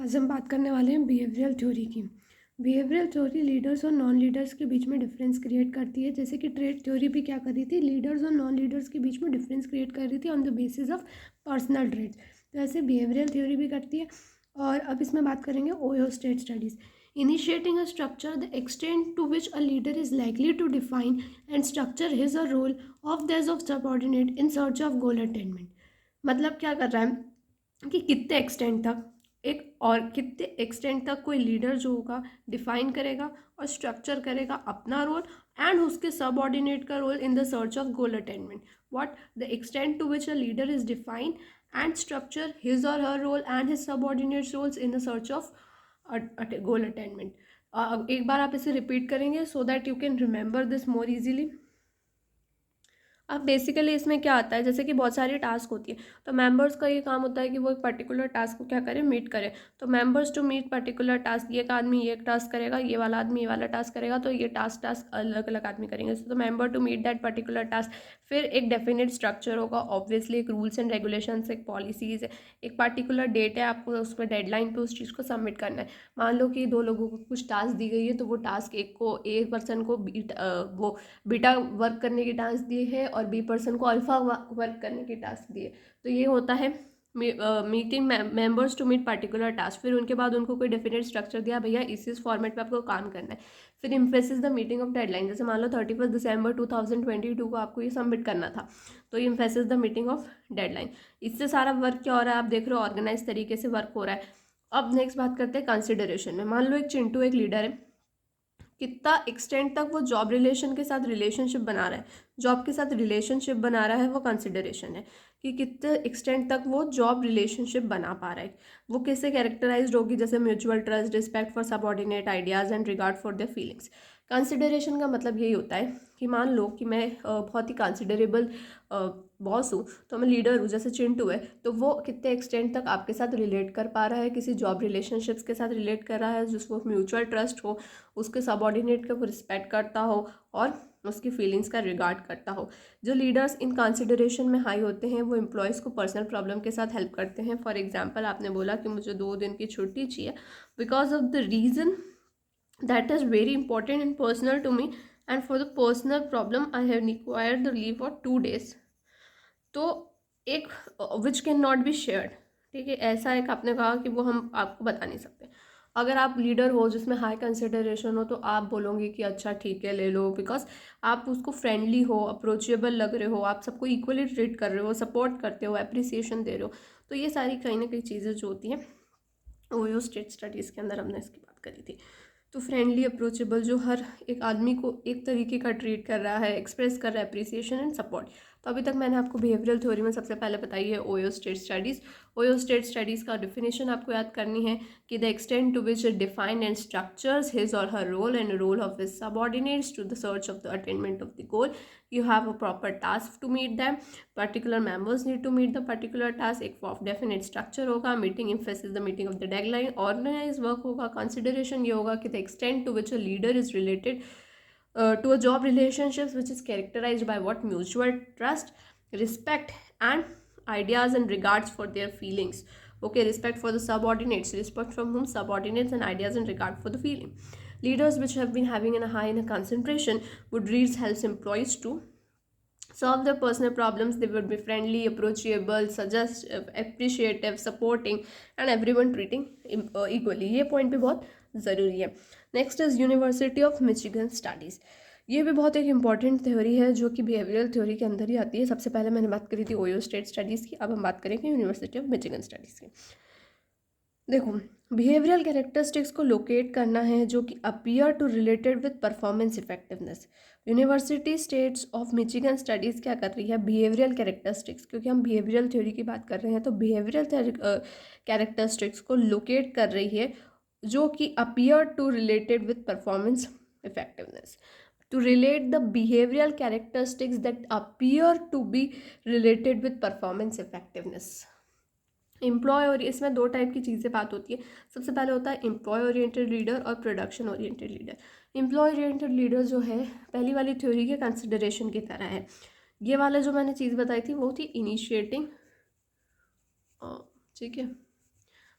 आज हम बात करने वाले हैं बिहेवियरल थ्योरी की। बिहेवियरल थ्योरी लीडर्स और नॉन लीडर्स के बीच में डिफरेंस क्रिएट करती है। जैसे कि ट्रेड थ्योरी भी क्या कर रही थी, लीडर्स और नॉन लीडर्स के बीच में डिफरेंस क्रिएट कर रही थी on the basis of personal traits. तो ऐसे बिहेवियरल थ्योरी भी करती है। और अब इसमें बात करेंगे Ohio State studies. Initiating a structure the extent to which a leader is likely to define and structure his a role of those of subordinate in search of goal attainment. मतलब क्या कर रहा है कि कितने एक्सटेंट तक कितने extent तक कोई लीडर जो होगा डिफाइन करेगा और स्ट्रक्चर करेगा अपना रोल एंड उसके सबऑर्डिनेट का role in the search of goal attainment. What the extent to which a leader is define and structure his और her role and his subordinate roles in the search of goal attainment. एक बार आप इसे repeat करेंगे so that you can remember this more easily. अब basically इसमें क्या आता है, जैसे कि बहुत सारी टास्क होती है तो मेंबर्स का ये काम होता है कि वो एक पर्टिकुलर टास्क को क्या करें, मीट करें। तो members to meet particular task, ये एक आदमी ये एक टास्क करेगा, ये वाला आदमी ये वाला टास्क करेगा, तो ये टास्क अलग अलग आदमी करेंगे। तो member to meet that particular task, फिर एक डेफिनेट स्ट्रक्चर होगा, ऑब्वियसली एक रूल्स एंड रेगुलेशंस, एक पॉलिसीज है, एक पर्टिकुलर डेट है, आपको उस पर डेडलाइन पे उस चीज़ को सबमिट करना है। मान लो कि दो लोगों को कुछ टास्क दी गई है तो वो टास्क एक पर्सन को वो बीटा वर्क करने की टास्क दी है और बी पर्सन को अल्फा वर्क करने की टास्क दी है। तो ये होता है meeting members to meet particular task. फिर उनके बाद उनको कोई डेफिनेट स्ट्रक्चर दिया, भैया इस फॉर्मेट पे आपको काम करना है। फिर emphasis the meeting of deadline, जैसे मान लो 31 दिसंबर 2022 को आपको ये सबमिट करना था, तो ये emphasis the meeting of deadline. इससे सारा वर्क क्या हो रहा है, आप देख रहे हो ऑर्गेनाइज तरीके से वर्क हो रहा है। अब नेक्स्ट बात करते हैं कंसिडरेशन में। मान लो एक चिंटू एक लीडर है, कितना एक्सटेंट तक वो जॉब रिलेशन के साथ रिलेशनशिप बना रहा है, जॉब के साथ रिलेशनशिप बना रहा है, वो कंसिडरेशन है कि कितने एक्सटेंट तक वो जॉब रिलेशनशिप बना पा रहा है। वो कैसे कैरेक्टराइज्ड होगी, जैसे mutual trust, respect for subordinate ideas and regard for their feelings. Consideration का मतलब यही होता है कि मान लो कि मैं बहुत ही कंसिडरेबल बॉस हूँ, तो मैं लीडर हूँ, जैसे चिंटू है, तो वो कितने एक्सटेंट तक आपके साथ रिलेट कर पा रहा है, किसी जॉब रिलेशनशिप्स के साथ रिलेट कर रहा है जिसको म्यूचुअल ट्रस्ट हो, उसके सबऑर्डिनेट का वो रिस्पेक्ट करता हो और उसकी फीलिंग्स का रिगार्ड करता हो। जो लीडर्स इन कंसिडरेशन में हाई होते हैं वो एम्प्लॉयज़ को पर्सनल प्रॉब्लम के साथ हेल्प करते हैं। फॉर एग्जांपल आपने बोला कि मुझे 2 दिन की छुट्टी चाहिए because of the reason that is very important and personal to me and for the personal problem I have required the leave for 2 days। तो एक which can not be shared, ठीक है, ऐसा एक आपने कहा कि वो हम आपको बता नहीं सकते। अगर आप लीडर हो जिसमें हाई कंसिडरेशन हो तो आप बोलोगे कि अच्छा ठीक है ले लो, बिकॉज आप उसको फ्रेंडली हो, अप्रोचेबल लग रहे हो, आप सबको इक्वली ट्रीट कर रहे हो, सपोर्ट करते हो, अप्रिसिएशन दे रहे हो। तो ये सारी कहीं ना कहीं चीज़ें जो होती हैं ओयो स्टेट स्टडीज़ के अंदर हमने इसकी बात करी थी। तो फ्रेंडली अप्रोचेबल जो हर एक आदमी को एक तरीके का ट्रीट कर रहा है, एक्सप्रेस कर रहा है अप्रिसिएशन एंड सपोर्ट। तो अभी तक मैंने आपको बिहेवियरल थ्योरी में सबसे पहले बताई है Ohio State studies. Ohio State studies का डिफिनेशन आपको याद करनी है कि the extent to which it define and structures his और her role and role of his subordinates to the search of the attainment of the goal. You have a proper task to meet them, particular members need to meet the particular task, एक definite structure होगा, meeting emphasis the meeting of the deadline, organized work होगा, consideration ये होगा कि the extent to which a leader is related to a job relationships which is characterized by what, mutual trust, respect and ideas and regards for their feelings. Okay, respect for the subordinates, respect from whom, subordinates, and ideas and regard for the feeling. Leaders which have been having a high in a concentration would read helps employees to solve their personal problems. They would be friendly, approachable, suggestive, appreciative, supporting, and everyone treating equally. ये point भी बहुत ज़रूरी है। Next is university of Michigan studies. ये भी बहुत एक important theory है जो कि बिहेवियरल थ्योरी के अंदर ही आती है। सबसे पहले मैंने बात करी थी ओयो स्टेट स्टडीज़ की, अब हम बात करेंगे यूनिवर्सिटी ऑफ मिचिगन स्टडीज़ की। देखो, बिहेवियरल कैरेक्टरिस्टिक्स को लोकेट करना है जो कि appear to related with performance effectiveness. University states of Michigan studies क्या कर रही है, बिहेवियरल कैरेक्टरिस्टिक्स, क्योंकि हम बिहेवियरल थ्योरी की बात कर रहे हैं तो बिहेवियरल कैरेक्टरिस्टिक्स को लोकेट कर रही है जो कि appear to related with performance effectiveness. to relate the behavioral characteristics that appear to be related with performance effectiveness। Employee और इसमें 2 टाइप की चीज़ें बात होती है। सबसे पहले होता है एम्प्लॉय ओरिएंटेड लीडर और production oriented leader. Employee oriented leader जो है पहली वाली थ्योरी के कंसिडरेशन की तरह है। ये वाला जो मैंने चीज़ बताई थी वो थी इनिशिएटिंग, ठीक है,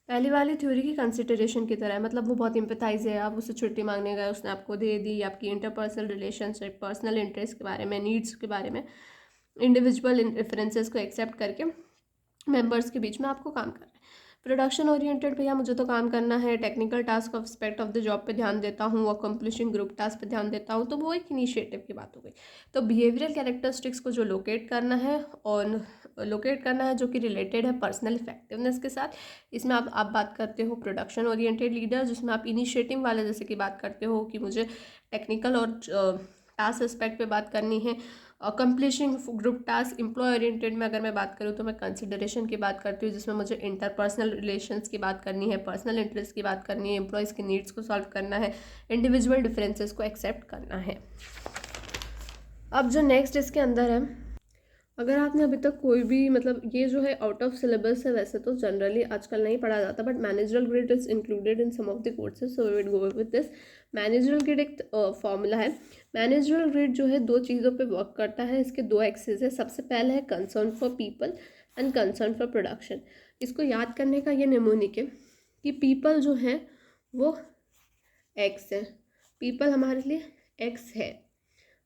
पहली वाली थ्योरी की कंसिडरेशन की तरह है, मतलब वो बहुत इम्पैथाइज है, आप उससे छुट्टी मांगने गए, उसने आपको दे दी, आपकी इंटरपर्सनल रिलेशनशिप, पर्सनल इंटरेस्ट के बारे में, नीड्स के बारे में, इंडिविजुअल रेफरेंसेस को एक्सेप्ट करके मेंबर्स के बीच में आपको काम करना है। प्रोडक्शन ओरिएंटेड, भैया मुझे तो काम करना है, technical task aspect of the job पे ध्यान देता हूँ, अकम्पलिशिंग ग्रुप टास्क पे ध्यान देता हूँ, तो वो एक इनिशिएटिव की बात हो गई। तो बिहेवियरल कैरेक्टरिस्टिक्स को जो लोकेट करना है और जो कि रिलेटेड है पर्सनल इफेक्टिवनेस के साथ, इसमें आप बात करते हो प्रोडक्शन ओरिएंटेड लीडर, जिसमें आप इनिशिएटिव वाले जैसे कि बात करते हो कि मुझे टेक्निकल और टास्क एस्पेक्ट पे बात करनी है। कंप्लीशिंग ग्रुप टास्क एम्प्लॉय ओरिएंटेड में अगर मैं बात करूँ तो मैं कंसिडरेशन की बात करती हूँ, जिसमें मुझे इंटरपर्सनल रिलेशंस की बात करनी है, पर्सनल इंटरेस्ट की बात करनी है, एम्प्लॉयज़ की नीड्स को सॉल्व करना है, इंडिविजुअल डिफरेंसेस को एक्सेप्ट करना है। अब जो नेक्स्ट इसके अंदर है, अगर आपने अभी तक कोई भी, मतलब ये जो है आउट ऑफ सिलेबस है, वैसे तो जनरली आजकल नहीं पढ़ा जाता, but managerial grid is included in some of the courses, so we will go with this. Managerial grid एक फॉर्मूला है। मैनेजरल ग्रिड जो है दो चीज़ों पे वर्क करता है, इसके दो एक्सेस है। सबसे पहले है concern for people and concern for production. इसको याद करने का ये नेमोनिक है कि पीपल जो है वो एक्स है, पीपल हमारे लिए एक्स है,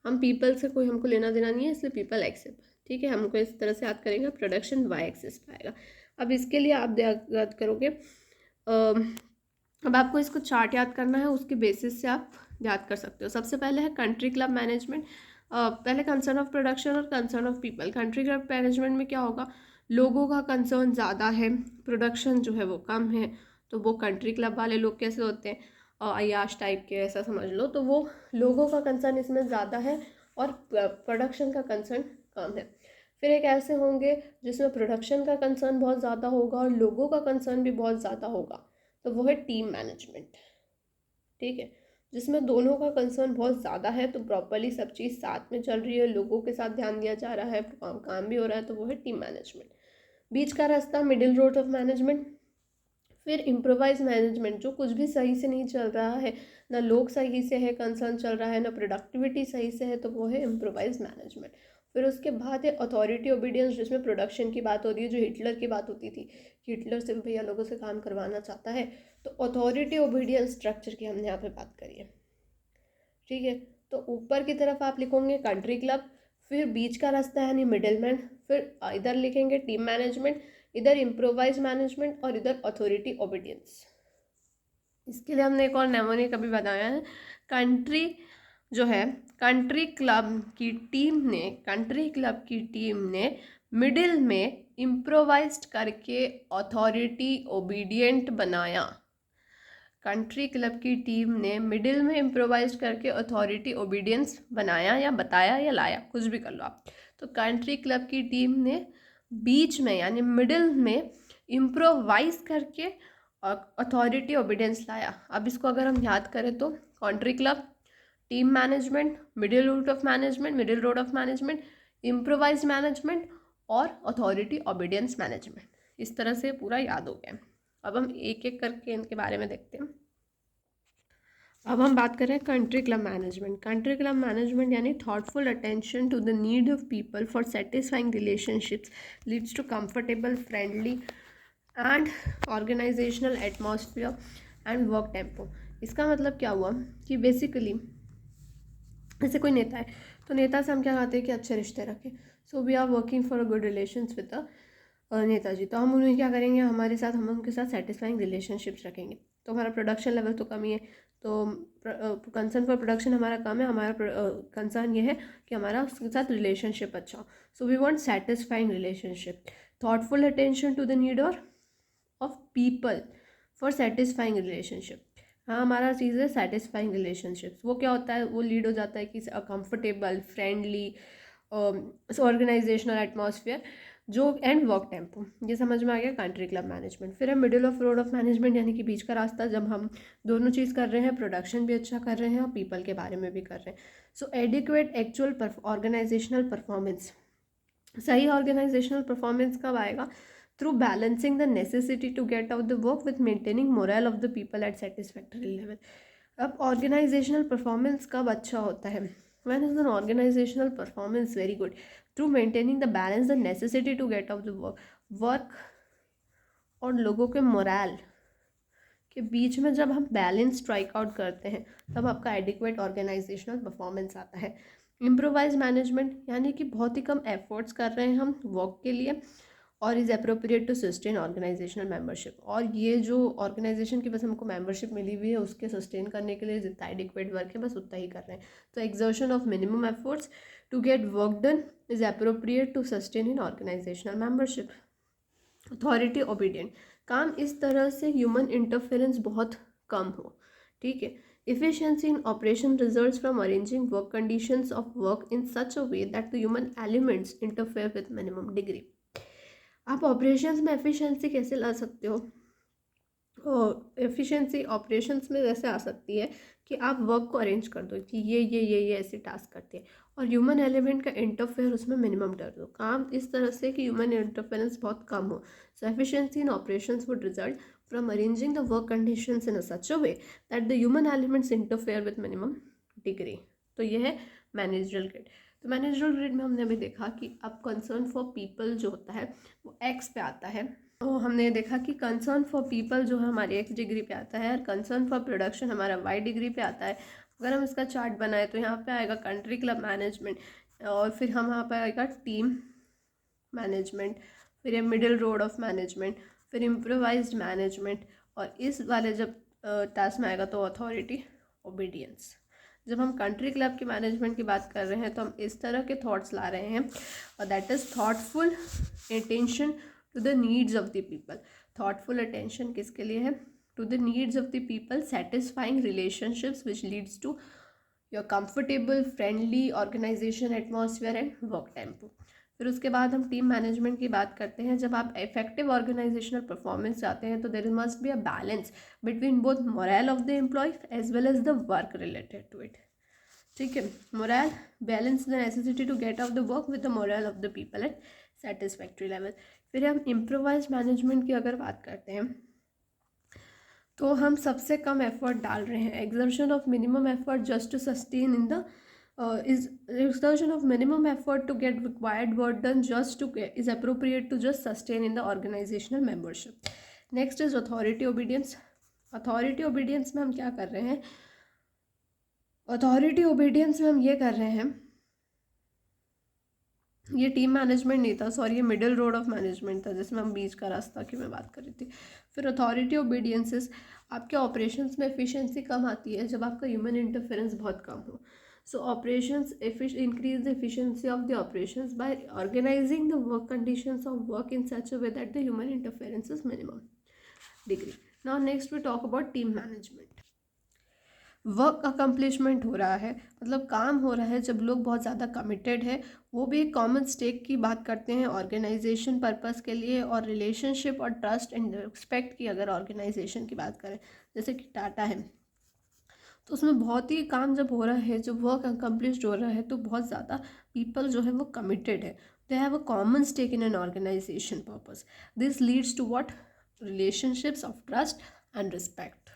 हम पीपल से कोई हमको लेना देना नहीं है, इसलिए पीपल एक्स है, ठीक है। हमको इस तरह से याद करेंगे, प्रोडक्शन वाई एक्सिस पे आएगा। अब इसके लिए आप याद करोगे, अब आपको इसको चार्ट याद करना है, उसके बेसिस से आप याद कर सकते हो। सबसे पहले है कंट्री क्लब मैनेजमेंट। पहले कंसर्न ऑफ प्रोडक्शन और concern of people. Country club management में क्या होगा, लोगों का कंसर्न ज़्यादा है, प्रोडक्शन जो है वो कम है, तो वो कंट्री क्लब वाले लोग कैसे होते हैं, अयाश टाइप के, ऐसा समझ लो। तो वो लोगों का कंसर्न इसमें ज़्यादा है और प्रोडक्शन का कंसर्न कम है। फिर एक ऐसे होंगे जिसमें प्रोडक्शन का कंसर्न बहुत ज़्यादा होगा और लोगों का कंसर्न भी बहुत ज़्यादा होगा, तो वो है टीम मैनेजमेंट, ठीक है। जिसमें दोनों का कंसर्न बहुत ज़्यादा है, तो प्रॉपरली सब चीज़ साथ में चल रही है, लोगों के साथ ध्यान दिया जा रहा है, काम भी हो रहा है, तो वो है टीम मैनेजमेंट। बीच का रास्ता मिडिल रोड ऑफ मैनेजमेंट। फिर इम्प्रोवाइज मैनेजमेंट, जो कुछ भी सही से नहीं चल रहा है, ना लोग सही से है कंसर्न चल रहा है, ना प्रोडक्टिविटी सही से है, तो वो है इम्प्रोवाइज मैनेजमेंट। फिर उसके बाद है अथॉरिटी ओबीडियंस, जिसमें प्रोडक्शन की बात हो रही है, जो हिटलर की बात होती थी कि हिटलर से भैया लोगों से काम करवाना चाहता है, तो अथॉरिटी ओबीडियंस स्ट्रक्चर की हमने यहाँ पे बात करी है, ठीक है। तो ऊपर की तरफ आप लिखोगे कंट्री क्लब, फिर बीच का रास्ता यानी मिडिल मैन, फिर इधर लिखेंगे टीम मैनेजमेंट, इधर इम्प्रोवाइज मैनेजमेंट और इधर अथॉरिटी ओबीडियंस। इसके लिए हमने एक और नेमोनिक अभी बताया है। कंट्री जो है, कंट्री क्लब की टीम ने मिडिल में इम्प्रोवाइज्ड करके अथॉरिटी ओबीडियंट बनाया। कंट्री क्लब की टीम ने मिडिल में इम्प्रोवाइज करके अथॉरिटी ओबीडियंस बनाया या बताया या लाया, कुछ भी कर लो आप। तो कंट्री क्लब की टीम ने बीच में यानी मिडिल में इम्प्रोवाइज करके अथॉरिटी ओबीडियंस लाया। अब इसको अगर हम याद करें तो country club, team management, middle road of management, improvise management और अथॉरिटी ओबीडियंस मैनेजमेंट, इस तरह से पूरा याद हो गया। अब हम एक एक करके इनके बारे में देखते हैं। अब हम बात करें country club management. Country club management यानी thoughtful attention to the need of people for satisfying relationships leads to comfortable, friendly and organizational atmosphere and work tempo. इसका मतलब क्या हुआ कि बेसिकली जैसे कोई नेता है, तो नेता से हम क्या चाहते हैं कि अच्छे रिश्ते रखें, so we are working for a good relations with the netaji. तो हम उन्हें क्या करेंगे, हमारे साथ हम उनके साथ सेटिस्फाइंग रिलेशनशिप्स रखेंगे। तो हमारा प्रोडक्शन लेवल तो कम ही है, तो कंसर्न फॉर प्रोडक्शन हमारा कम है, हमारा कंसर्न ये है कि हमारा उसके साथ रिलेशनशिप अच्छा हो। So we want satisfying relationship, thoughtful attention to the need और of people for satisfying relationship. हाँ, हमारा चीज़ है सेटिस्फाइंग रिलेशनशिप्स। वो क्या होता है, वो लीड हो जाता है कि कंफर्टेबल, फ्रेंडली, ऑर्गेनाइजेशनल एटमॉस्फेयर जो एंड वर्क टेम्पो। ये समझ में आ गया कंट्री क्लब मैनेजमेंट। फिर है middle of road of management यानी कि बीच का रास्ता, जब हम दोनों चीज़ कर रहे हैं, प्रोडक्शन भी अच्छा कर रहे हैं और पीपल के बारे में भी कर रहे हैं। So adequate actual organizational performance. सही ऑर्गेनाइजेशनल परफॉर्मेंस कब आएगा, through balancing the necessity to get out the work with maintaining morale of the people at satisfactory level. अब ऑर्गेनाइजेशनल परफॉर्मेंस कब अच्छा होता है, when is an organizational performance very good, through maintaining the balance, the necessity to get out the work और लोगों के moral के बीच में जब हम बैलेंस स्ट्राइक आउट करते हैं तब आपका एडिक्वेट ऑर्गेनाइजेशनल परफॉर्मेंस आता है। इम्प्रोवाइज मैनेजमेंट यानी कि बहुत ही कम एफर्ट्स कर रहे हैं हम वर्क के लिए और is appropriate to sustain organizational membership, और ये जो ऑर्गेनाइजेशन की बस हमको मेंबरशिप मिली हुई है उसके सस्टेन करने के लिए जितना एडिक्वेट वर्क है बस उतना ही कर रहे हैं। तो exertion of minimum efforts to get work done is appropriate to sustain in organizational membership. Authority obedient, काम इस तरह से ह्यूमन इंटरफेरेंस बहुत कम हो, ठीक है। Efficiency in operation results from arranging work conditions of work in such a way that the human elements interfere with minimum degree. आप ऑपरेशंस में एफिशिएंसी कैसे ला सकते हो? एफिशिएंसी ऑपरेशंस में जैसे आ सकती है कि आप वर्क को अरेंज कर दो कि ये ऐसे टास्क करते हैं और ह्यूमन एलिमेंट का इंटरफेयर उसमें मिनिमम कर दो, काम इस तरह से कि ह्यूमन इंटरफेरेंस बहुत कम हो। So efficiency in operations would result from arranging the work conditions in a such a way that the human elements interfere with minimum degree. तो यह है मैनेजरल ग्रिड। तो मैनेजरल ग्रिड में हमने अभी देखा कि अब कंसर्न फॉर पीपल जो होता है वो एक्स पे आता है। तो हमने देखा कि कंसर्न फॉर पीपल जो है हमारे एक्स डिग्री पे आता है और कंसर्न फॉर प्रोडक्शन हमारा वाई डिग्री पे आता है। अगर हम इसका चार्ट बनाए तो यहाँ पे आएगा कंट्री क्लब मैनेजमेंट और फिर हम यहाँ पे आएगा टीम मैनेजमेंट, फिर ये मिडिल रोड ऑफ मैनेजमेंट, फिर इम्प्रोवाइज्ड मैनेजमेंट और इस वाले जब टास्क में आएगा तो अथॉरिटी ओबीडियंस। जब हम कंट्री क्लब की मैनेजमेंट की बात कर रहे हैं तो हम इस तरह के थॉट्स ला रहे हैं और that is thoughtful attention to the needs of the people. Thoughtful attention किसके लिए है? To the needs of the people, satisfying relationships which leads to your comfortable friendly organization atmosphere and work tempo. फिर उसके बाद हम team management की बात करते हैं। जब आप इफेक्टिव ऑर्गेनाइजेशनल परफॉर्मेंस चाहते हैं तो there must be a balance between both morale of the employee as well as the work related to it, ठीक है। Morale balance the necessity to get out the work with the morale of the people at satisfactory level. फिर हम improvise management की अगर बात करते हैं तो हम सबसे कम एफर्ट डाल रहे हैं। Exertion of minimum effort just to sustain in the is exertion of minimum effort to get required work done is appropriate to just sustain in the organizational membership. Next is authority obedience. Authority obedience में हम क्या कर रहे हैं? Authority obedience में हम ये कर रहे हैं, ये टीम मैनेजमेंट नहीं था, सॉरी, ये मिडिल रोड ऑफ मैनेजमेंट था जिसमें हम बीच का रास्ता की मैं बात कर रही थी। फिर अथॉरिटी ओबीडियंसेस, आपके ऑपरेशंस में एफिशिएंसी कम आती है जब आपका ह्यूमन इंटरफेरेंस बहुत कम हो। So operations increase the efficiency of the operations by organizing the work conditions of work in such a way that the human interference is minimum degree. Now next we talk about team management. Work accomplishment हो रहा है, मतलब काम हो रहा है जब लोग बहुत ज़्यादा कमिटेड है, वो भी एक कॉमन स्टेक की बात करते हैं ऑर्गेनाइजेशन पर्पस के लिए। और रिलेशनशिप और ट्रस्ट एंड रिस्पेक्ट की अगर ऑर्गेनाइजेशन की बात करें जैसे कि टाटा है, तो उसमें बहुत ही काम जब हो रहा है, जब वर्क अकम्प्लिश्ड हो रहा है तो बहुत ज़्यादा पीपल जो है वो कमिटेड है, they have a common stake in an organization purpose. This leads to what? Relationships of trust and respect.